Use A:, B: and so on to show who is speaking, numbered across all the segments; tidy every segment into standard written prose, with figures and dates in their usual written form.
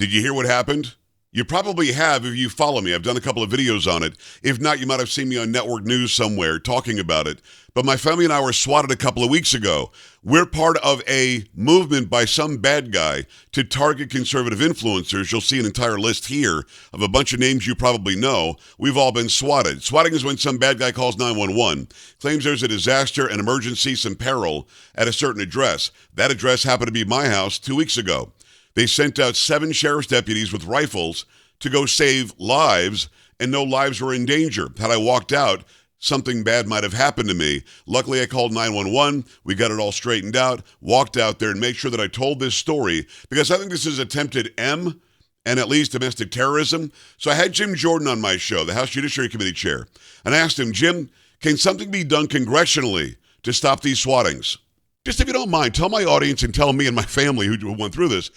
A: Did you hear what happened? You probably have if you follow me. I've done a couple of videos on it. If not, you might have seen me on network news somewhere talking about it. But my family and I were swatted a couple of weeks ago. We're part of a movement by some bad guy to target conservative influencers. You'll see an entire list here of a bunch of names you probably know. We've all been swatted. Swatting is when some bad guy calls 911, claims there's a disaster, an emergency, some peril at a certain address. That address happened to be my house 2 weeks ago. They sent out 7 sheriff's deputies with rifles to go save lives, and no lives were in danger. Had I walked out, something bad might have happened to me. Luckily, I called 911. We got it all straightened out, walked out there and made sure that I told this story because I think this is attempted M and at least domestic terrorism. So I had Jim Jordan on my show, the House Judiciary Committee chair, and I asked him, Jim, can something be done congressionally to stop these swattings? Just if you don't mind, tell my audience and tell me and my family who went through this,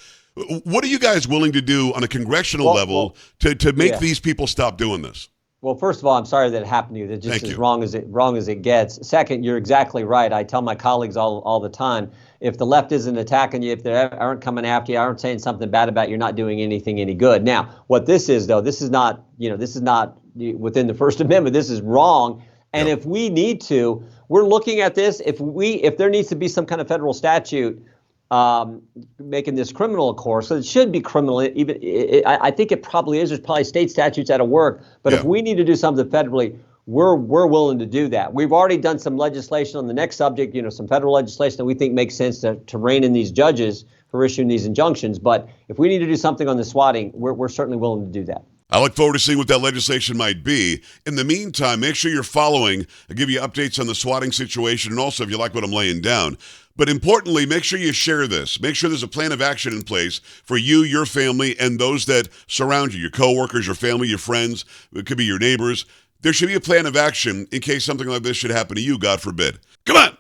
A: what are you guys willing to do on a congressional level to make these people stop doing this?
B: Well, first of all, I'm sorry that it happened to you. That's just as wrong as it gets. Second, you're exactly right. I tell my colleagues all the time, if the left isn't attacking you, if they aren't coming after you, aren't saying something bad about you, you're not doing anything any good. Now, what this is, though, this is not within the First Amendment. This is wrong. And if we need to, we're looking at this. If there needs to be some kind of federal statute making this criminal, of course, so it should be criminal. I think it probably is. There's probably state statutes out of work. But if we need to do something federally, we're willing to do that. We've already done some legislation on the next subject, some federal legislation that we think makes sense to rein in these judges who are issuing these injunctions. But if we need to do something on the swatting, we're certainly willing to do that.
A: I look forward to seeing what that legislation might be. In the meantime, make sure you're following. I'll give you updates on the swatting situation and also if you like what I'm laying down. But importantly, make sure you share this. Make sure there's a plan of action in place for you, your family, and those that surround you, your coworkers, your family, your friends. It could be your neighbors. There should be a plan of action in case something like this should happen to you, God forbid. Come on.